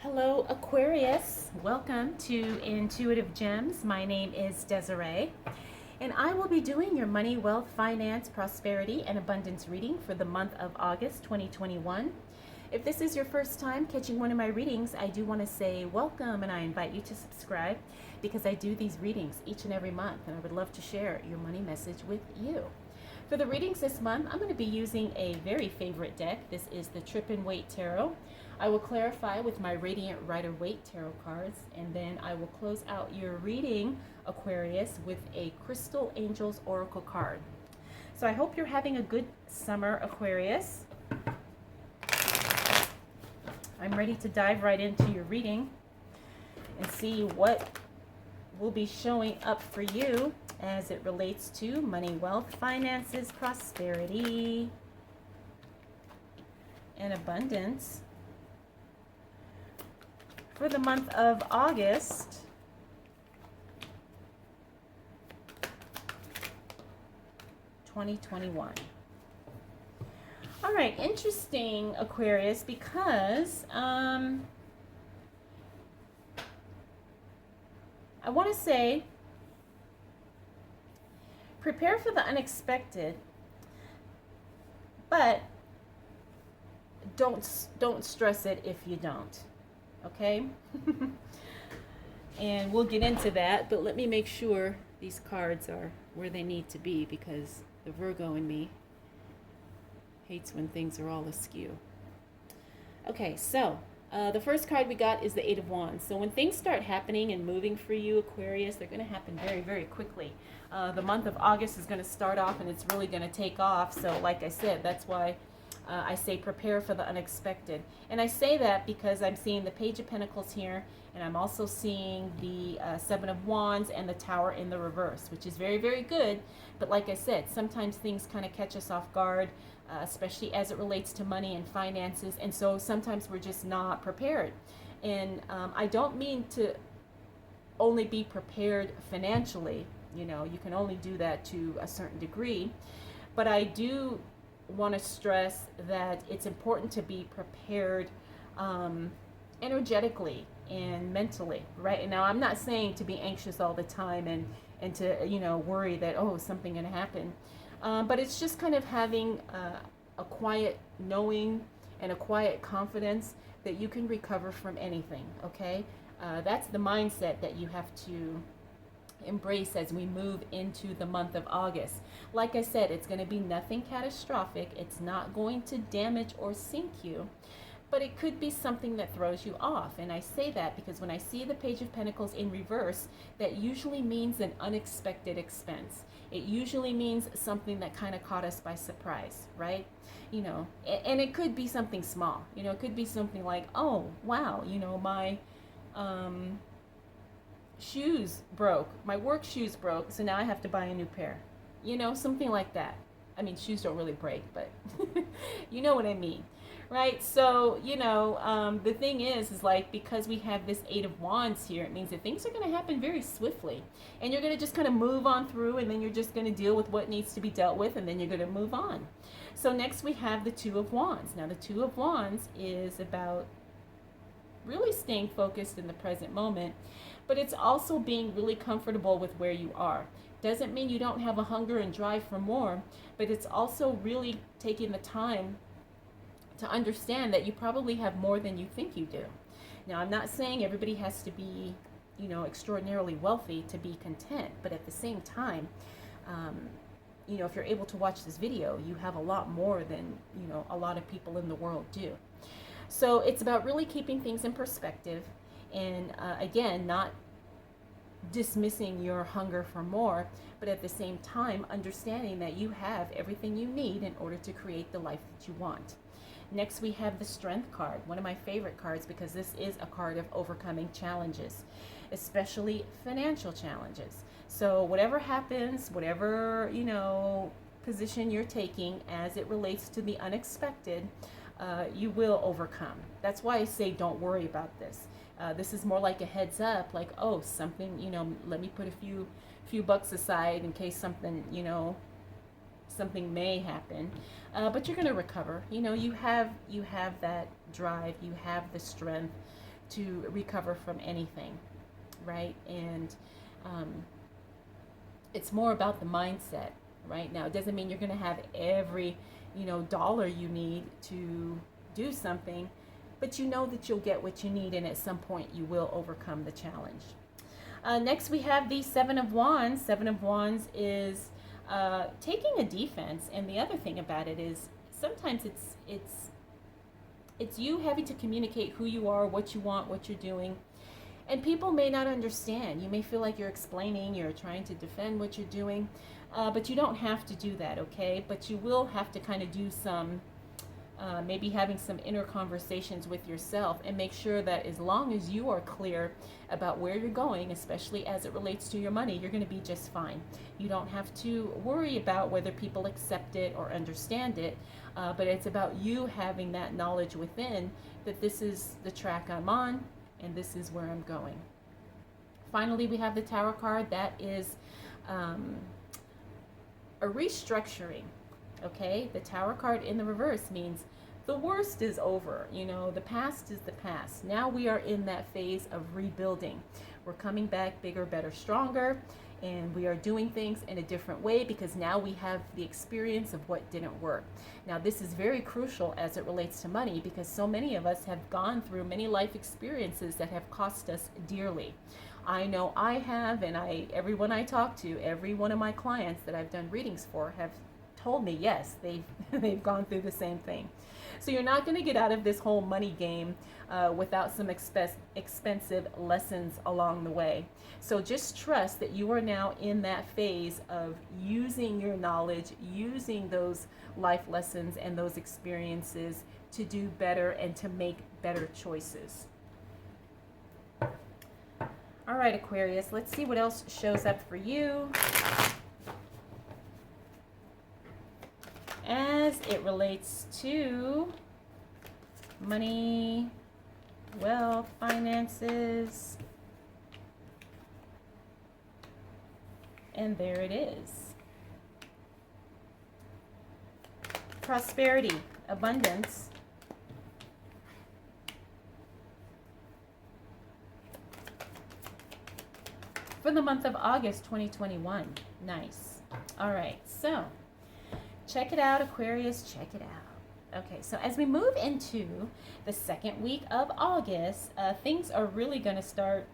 Hello, Aquarius. Welcome to Intuitive Gems. My name is Desiree, and I will be doing your money, wealth, finance, prosperity, and abundance reading for the month of August 2021. If this is your first time catching one of my readings, I do want to say welcome, and I invite you to subscribe because I do these readings each and every month, and I would love to share your money message with you. For the readings this month, I'm going to be using a very favorite deck. This is the Trippin Waite Tarot. I will clarify with my Radiant Rider Waite Tarot cards, and then I will close out your reading, Aquarius, with a Crystal Angels Oracle card. So I hope you're having a good summer, Aquarius. I'm ready to dive right into your reading and see what will be showing up for you as it relates to money, wealth, finances, prosperity, and abundance for the month of August 2021. All right, interesting, Aquarius, because I want to say prepare for the unexpected, but don't stress it if you don't. Okay? And we'll get into that, but let me make sure these cards are where they need to be because the Virgo in me hates when things are all askew. Okay, so the first card we got is the Eight of Wands. So when things start happening and moving for you, Aquarius, they're going to happen very, very quickly. The month of August is going to start off and it's really going to take off. So like I said, that's why I say prepare for the unexpected. And I say that because I'm seeing the Page of Pentacles here, and I'm also seeing the Seven of Wands and the Tower in the reverse, which is very, very good. But like I said, sometimes things kind of catch us off guard, especially as it relates to money and finances. And so sometimes we're just not prepared. And I don't mean to only be prepared financially. You know, you can only do that to a certain degree. But I do want to stress that it's important to be prepared energetically and mentally, right? And now I'm not saying to be anxious all the time and to, you know, worry that, oh, is something going to happen. But it's just kind of having a quiet knowing and a quiet confidence that you can recover from anything, okay? That's the mindset that you have to embrace as we move into the month of August. Like I said, it's going to be nothing catastrophic. It's not going to damage or sink you, but it could be something that throws you off. And I say that because when I see the Page of Pentacles in reverse, that usually means an unexpected expense. It usually means something that kind of caught us by surprise, right? You know, and it could be something small. You know, it could be something like, oh, wow, you know, my shoes broke. My work shoes broke, so now I have to buy a new pair. You know, something like that. I mean, shoes don't really break, but you know what I mean, right? So, you know, the thing is like, because we have this Eight of Wands here, it means that things are going to happen very swiftly. And you're going to just kind of move on through, and then you're just going to deal with what needs to be dealt with, and then you're going to move on. So next we have the Two of Wands. Now, the Two of Wands is about really staying focused in the present moment, but it's also being really comfortable with where you are. Doesn't mean you don't have a hunger and drive for more, but it's also really taking the time to understand that you probably have more than you think you do. Now, I'm not saying everybody has to be, you know, extraordinarily wealthy to be content, but at the same time, you know, if you're able to watch this video, you have a lot more than, you know, a lot of people in the world do. So it's about really keeping things in perspective and, again, not dismissing your hunger for more, but at the same time, understanding that you have everything you need in order to create the life that you want. Next, we have the Strength card, one of my favorite cards because this is a card of overcoming challenges, especially financial challenges. So whatever happens, whatever, you know, position you're taking as it relates to the unexpected, you will overcome. That's why I say don't worry about this. This is more like a heads up, like, oh, something, you know, let me put a few bucks aside in case something, you know, something may happen, but you're going to recover. You know, you have that drive, you have the strength to recover from anything, right? And it's more about the mindset, right? Now, it doesn't mean you're going to have every, dollar you need to do something, but you know that you'll get what you need, and at some point you will overcome the challenge. Next, we have the Seven of Wands. Seven of Wands is taking a defense, and the other thing about it is sometimes it's you having to communicate who you are, what you want, what you're doing, and people may not understand. You may feel like you're explaining, you're trying to defend what you're doing, but you don't have to do that, okay? But you will have to kind of do some maybe having some inner conversations with yourself, and make sure that as long as you are clear about where you're going, especially as it relates to your money, you're going to be just fine. You don't have to worry about whether people accept it or understand it, but it's about you having that knowledge within that this is the track I'm on and this is where I'm going. Finally, we have the Tower card. That is a restructuring. Okay, the Tower card in the reverse means the worst is over. The past is the past. Now we are in that phase of rebuilding. We're coming back bigger, better, stronger, and we are doing things in a different way because now we have the experience of what didn't work. Now, this is very crucial as it relates to money because so many of us have gone through many life experiences that have cost us dearly. I know I have, and everyone I talk to, every one of my clients that I've done readings for have told me, yes, they've gone through the same thing. So you're not going to get out of this whole money game without some expensive lessons along the way. So just trust that you are now in that phase of using your knowledge, using those life lessons and those experiences to do better and to make better choices. All right, Aquarius, let's see what else shows up for you as it relates to money, wealth, finances. And there it is. Prosperity, abundance. For the month of August 2021. Nice. All right, so check it out, Aquarius, check it out. Okay, so as we move into the second week of August, things are really going to start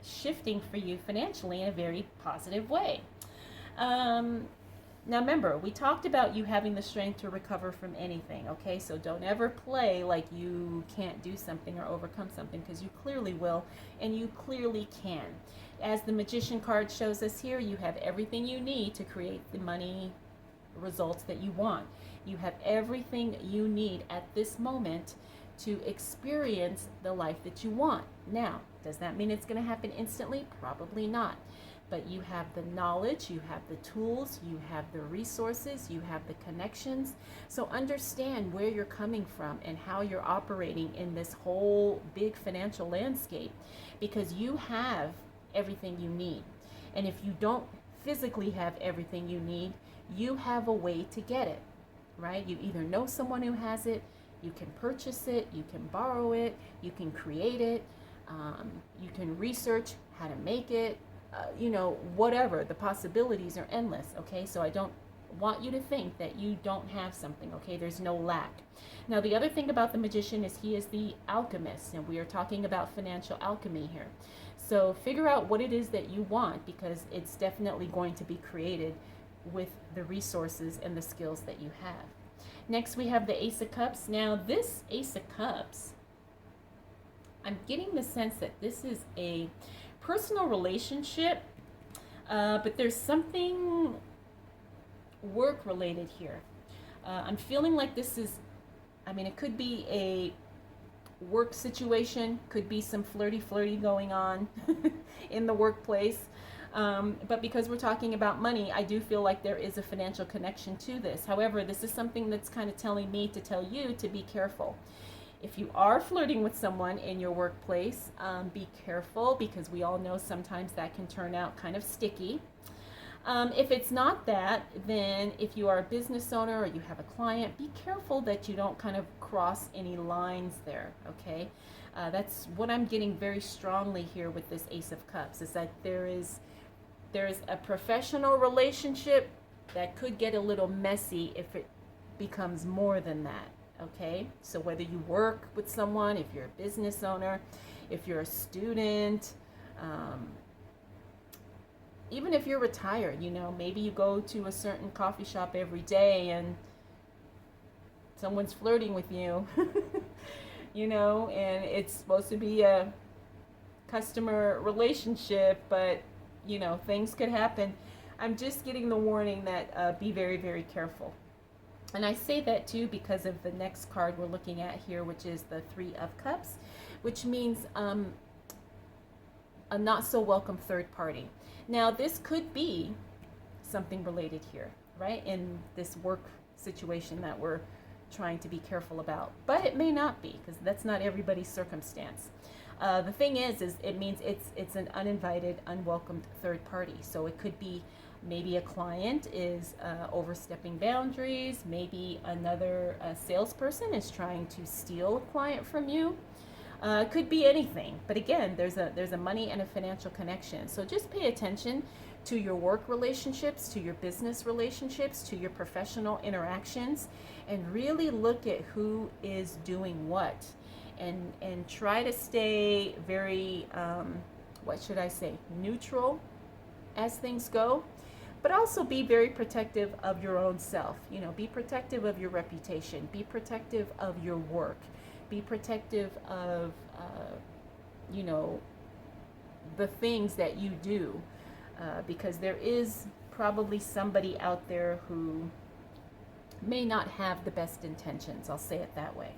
shifting for you financially in a very positive way. Now remember, we talked about you having the strength to recover from anything, okay? So don't ever play like you can't do something or overcome something, because you clearly will, and you clearly can. As the Magician card shows us here, you have everything you need to create the money results that you want. You have everything you need at this moment to experience the life that you want. Now, does that mean it's going to happen instantly? Probably not. But you have the knowledge, you have the tools, you have the resources, you have the connections. So understand where you're coming from and how you're operating in this whole big financial landscape, because you have everything you need. And if you don't physically have everything you need, you have a way to get it, right? You either know someone who has it, you can purchase it, you can borrow it, you can create it, you can research how to make it, whatever. The possibilities are endless, okay? So I don't want you to think that you don't have something, okay? There's no lack. Now, the other thing about the Magician is he is the alchemist, and we are talking about financial alchemy here. So figure out what it is that you want, because it's definitely going to be created with the resources and the skills that you have. Next, we have the Ace of Cups. Now, this Ace of Cups, I'm getting the sense that this is a personal relationship, but there's something work related here. I'm feeling like this is, it could be a work situation, could be some flirty going on in the workplace. But because we're talking about money, I do feel like there is a financial connection to this. However, this is something that's kind of telling me to tell you to be careful. If you are flirting with someone in your workplace, be careful, because we all know sometimes that can turn out kind of sticky. If it's not that, then if you are a business owner or you have a client, be careful that you don't kind of cross any lines there, okay? That's what I'm getting very strongly here with this Ace of Cups, is that there's a professional relationship that could get a little messy if it becomes more than that, okay? So whether you work with someone, if you're a business owner, if you're a student, even if you're retired, you know, maybe you go to a certain coffee shop every day and someone's flirting with you, you know, and it's supposed to be a customer relationship, but, you know, things could happen. I'm just getting the warning that be very, very careful. And I say that too because of the next card we're looking at here, which is the Three of Cups, which means a not so welcome third party. Now, this could be something related here, right, in this work situation that we're trying to be careful about. But it may not be, because that's not everybody's circumstance. The thing is it means it's an uninvited, unwelcomed third party. So it could be maybe a client is overstepping boundaries. Maybe another salesperson is trying to steal a client from you. It could be anything, but again, there's a money and a financial connection. So just pay attention to your work relationships, to your business relationships, to your professional interactions, and really look at who is doing what, and try to stay very what should I say, neutral as things go, but also be very protective of your own self. You know, be protective of your reputation, be protective of your work. Be protective of, you know, the things that you do, because there is probably somebody out there who may not have the best intentions. I'll say it that way.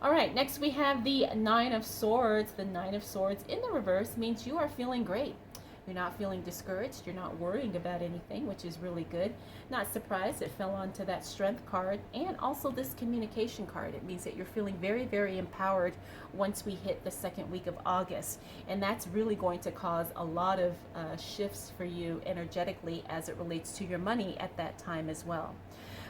All right, next we have the Nine of Swords. The Nine of Swords in the reverse means you are feeling great. You're not feeling discouraged. You're not worrying about anything, which is really good. Not surprised it fell onto that Strength card and also this Communication card. It means that you're feeling very, very empowered once we hit the second week of August. And that's really going to cause a lot of shifts for you energetically as it relates to your money at that time as well.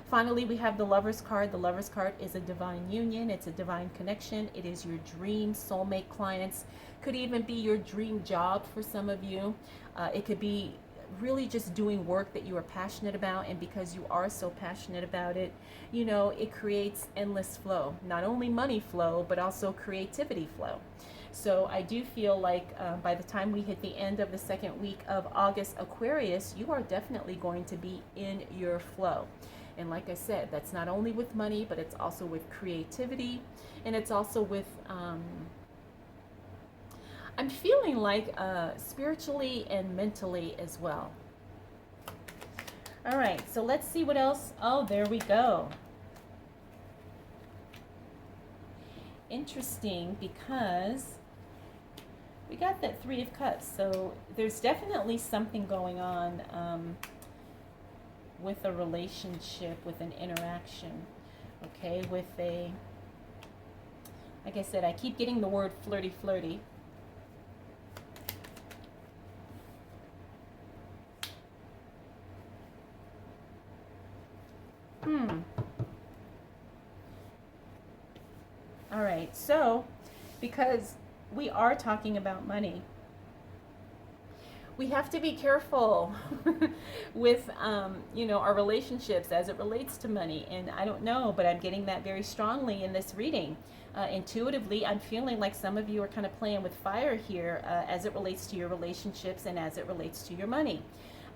Finally, we have the Lover's card. The Lover's card is a divine union. It's a divine connection. It is your dream soulmate clients. Could even be your dream job for some of you. It could be really just doing work that you are passionate about, and because you are so passionate about it, you know, it creates endless flow. Not only money flow, but also creativity flow. So I do feel like by the time we hit the end of the second week of August, Aquarius, you are definitely going to be in your flow. And like I said, that's not only with money, but it's also with creativity, and it's also with I'm feeling like spiritually and mentally as well. All right, so let's see what else. Oh, there we go. Interesting, because we got that Three of Cups. So there's definitely something going on with a relationship, with an interaction, okay, with a, like I said, I keep getting the word flirty, flirty. All right, so because we are talking about money, we have to be careful with, you know, our relationships as it relates to money. And I don't know, but I'm getting that very strongly in this reading. Intuitively, I'm feeling like some of you are kind of playing with fire here as it relates to your relationships and as it relates to your money.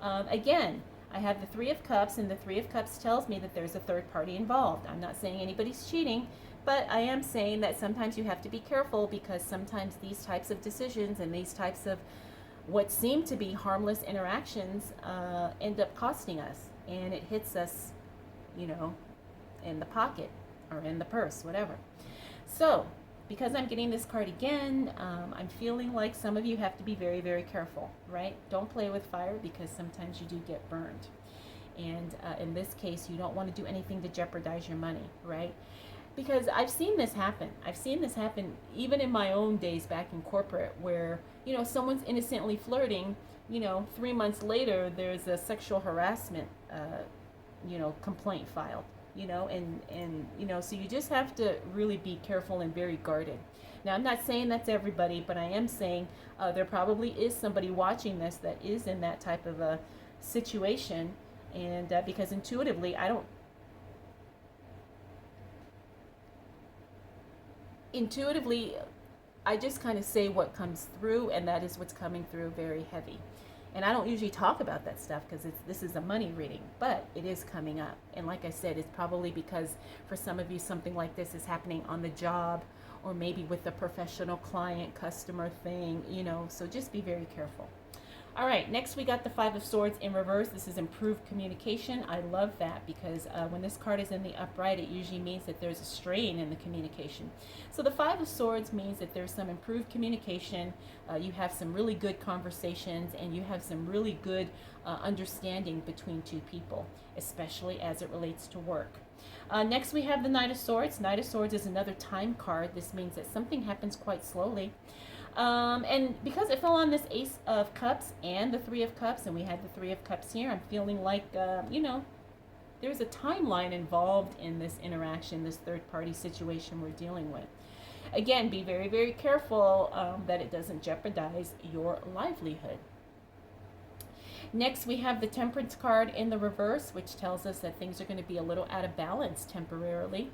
Again, I have the Three of Cups, and the Three of Cups tells me that there's a third party involved. I'm not saying anybody's cheating, but I am saying that sometimes you have to be careful, because sometimes these types of decisions and these types of what seem to be harmless interactions end up costing us, and it hits us, you know, in the pocket or in the purse, whatever. So because I'm getting this card again, I'm feeling like some of you have to be very, very careful, right? Don't play with fire, because sometimes you do get burned. And in this case, you don't want to do anything to jeopardize your money, right? because I've seen this happen. I've seen this happen even in my own days back in corporate where, someone's innocently flirting, 3 months later, there's a sexual harassment, complaint filed, so you just have to really be careful and very guarded. Now, I'm not saying that's everybody, but I am saying there probably is somebody watching this that is in that type of a situation. And because intuitively, I just kind of say what comes through, and that is what's coming through very heavy. And I don't usually talk about that stuff because this is a money reading, but it is coming up. And like I said, it's probably because for some of you, something like this is happening on the job or maybe with a professional client, customer thing, so just be very careful. All right, next we got the Five of Swords in reverse. This is improved communication. I love that because when this card is in the upright, it usually means that there's a strain in the communication. So the Five of Swords means that there's some improved communication. You have some really good conversations, and you have some really good understanding between two people, especially as it relates to work. Next we have the Knight of Swords. Knight of Swords is another time card. This means that something happens quite slowly. And because it fell on this Ace of Cups and the Three of Cups, and we had the Three of Cups here, I'm feeling like, there's a timeline involved in this interaction, this third-party situation we're dealing with. Again, be very, very careful that it doesn't jeopardize your livelihood. Next, we have the Temperance card in the reverse, which tells us that things are going to be a little out of balance temporarily.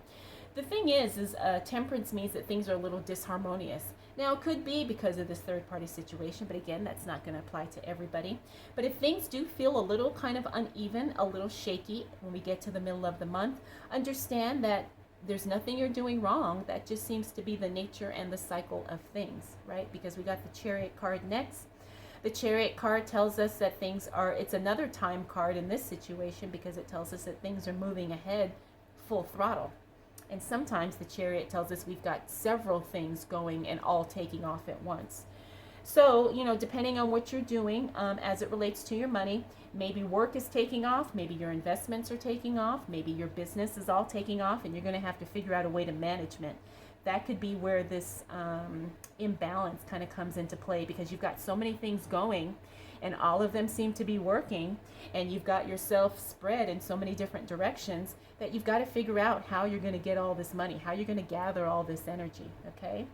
The thing is temperance means that things are a little disharmonious. Now, it could be because of this third-party situation, but again, that's not going to apply to everybody. But if things do feel a little kind of uneven, a little shaky when we get to the middle of the month, understand that there's nothing you're doing wrong. That just seems to be the nature and the cycle of things, right? Because we got the Chariot card next. The Chariot card tells us that it's another time card in this situation because it tells us that things are moving ahead full throttle. And sometimes the Chariot tells us we've got several things going and all taking off at once. So, depending on what you're doing as it relates to your money, maybe work is taking off, maybe your investments are taking off, maybe your business is all taking off, and you're going to have to figure out a way to management. That could be where this imbalance kind of comes into play because you've got so many things going and all of them seem to be working, and you've got yourself spread in so many different directions that you've got to figure out how you're going to get all this money, how you're going to gather all this energy, okay?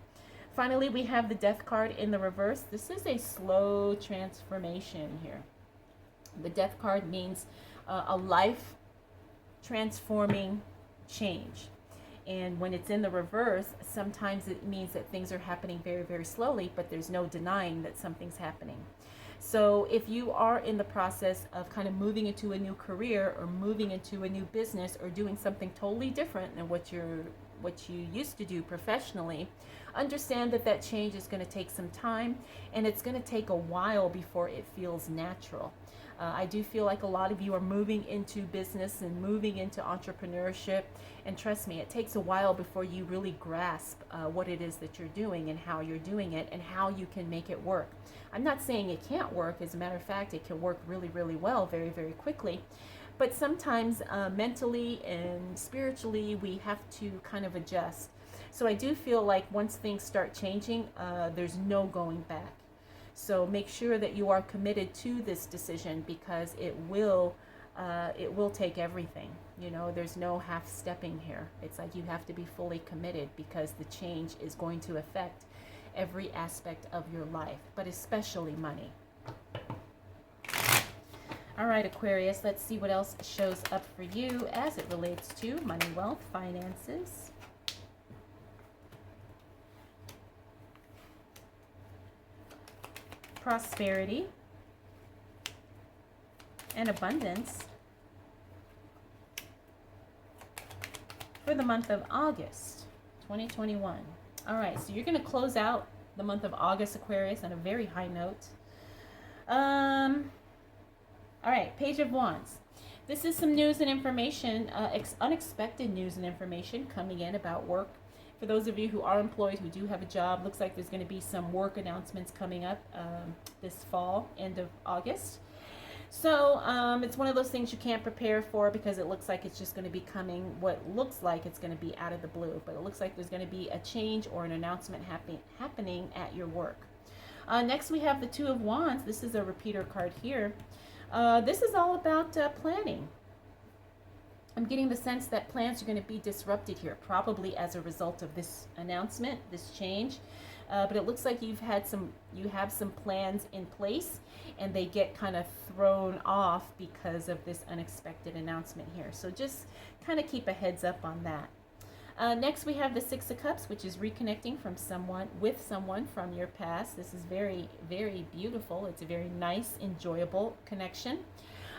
Finally, we have the Death card in the reverse. This is a slow transformation here. The Death card means a life transforming change. And when it's in the reverse, sometimes it means that things are happening very, very slowly, but there's no denying that something's happening. So if you are in the process of kind of moving into a new career or moving into a new business or doing something totally different than what you used to do professionally, understand that change is going to take some time, and it's going to take a while before it feels natural. I do feel like a lot of you are moving into business and moving into entrepreneurship, and trust me, it takes a while before you really grasp what it is that you're doing and how you're doing it and how you can make it work. I'm not saying it can't work. As a matter of fact, it can work really, really well very, very quickly. But sometimes mentally and spiritually, we have to kind of adjust. So I do feel like once things start changing, there's no going back. So make sure that you are committed to this decision because it will take everything. There's no half stepping here. It's like you have to be fully committed because the change is going to affect every aspect of your life, but especially money. All right, Aquarius, let's see what else shows up for you as it relates to money, wealth, finances. Prosperity and abundance for the month of August 2021. All right, so you're going to close out the month of August, Aquarius, on a very high note. All right, Page of Wands. This is some news and information, unexpected news and information coming in about work. For those of you who are employed, who do have a job, looks like there's going to be some work announcements coming up this fall, end of August. So it's one of those things you can't prepare for because it looks like it's just going to be coming what looks like it's going to be out of the blue. But it looks like there's going to be a change or an announcement happening at your work. Next, we have the Two of Wands. This is a repeater card here. This is all about planning. I'm getting the sense that plans are going to be disrupted here, probably as a result of this announcement, this change. But it looks like you have some plans in place, and they get kind of thrown off because of this unexpected announcement here. So just kind of keep a heads up on that. Next, we have the Six of Cups, which is reconnecting with someone from your past. This is very, very beautiful. It's a very nice, enjoyable connection.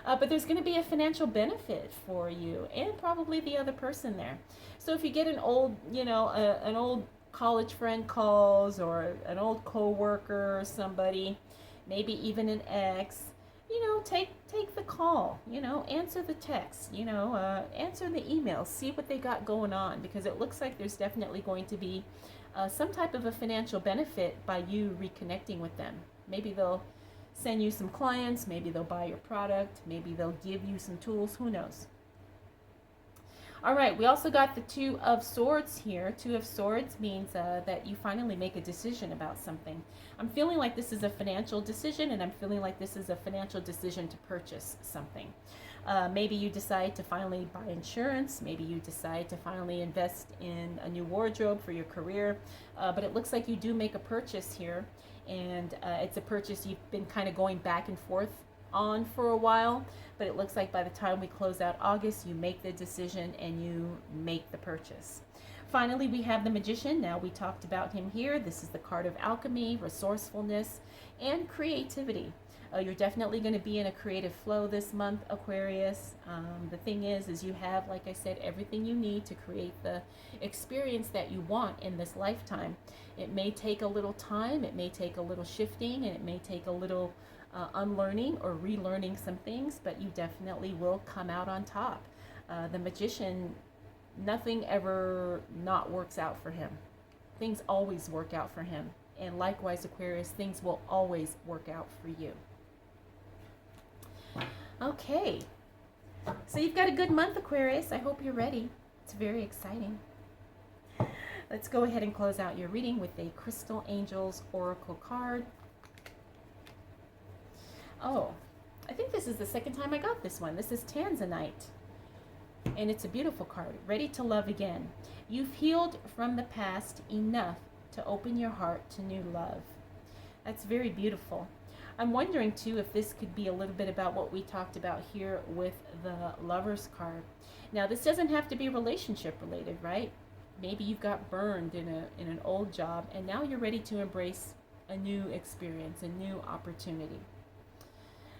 But there's going to be a financial benefit for you and probably the other person there. So if you get an old, an old college friend calls, or an old coworker or somebody, maybe even an ex, take the call, answer the text, answer the email, see what they got going on, because it looks like there's definitely going to be some type of a financial benefit by you reconnecting with them. Maybe they'll send you some clients, maybe they'll buy your product, maybe they'll give you some tools, who knows. All right, we also got the Two of Swords here. Two of Swords means that you finally make a decision about something. I'm feeling like this is a financial decision, and I'm feeling like this is a financial decision to purchase something. Maybe you decide to finally buy insurance. Maybe you decide to finally invest in a new wardrobe for your career. But it looks like you do make a purchase here, and it's a purchase you've been kind of going back and forth on for a while, but it looks like by the time we close out August, you make the decision and you make the purchase. Finally, we have the Magician. Now, we talked about him here. This is the card of alchemy, resourcefulness, and creativity. You're definitely going to be in a creative flow this month, Aquarius. The thing is you have, like I said, everything you need to create the experience that you want in this lifetime. It may take a little time, it may take a little shifting, and it may take a little unlearning or relearning some things, but you definitely will come out on top. The Magician, nothing ever not works out for him. Things always work out for him. And likewise, Aquarius, things will always work out for you. Okay, so you've got a good month, Aquarius. I hope you're ready. It's very exciting. Let's go ahead and close out your reading with a Crystal Angels Oracle card. Oh, I think this is the second time I got this one. This is Tanzanite, and it's a beautiful card. Ready to love again. You've healed from the past enough to open your heart to new love. That's very beautiful. I'm wondering, too, if this could be a little bit about what we talked about here with the Lover's card. Now, this doesn't have to be relationship related, right? Maybe you've got burned in an old job, and now you're ready to embrace a new experience, a new opportunity.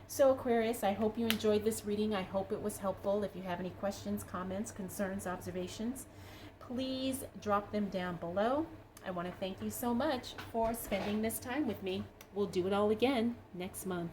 So, Aquarius, I hope you enjoyed this reading. I hope it was helpful. If you have any questions, comments, concerns, observations, please drop them down below. I want to thank you so much for spending this time with me. We'll do it all again next month.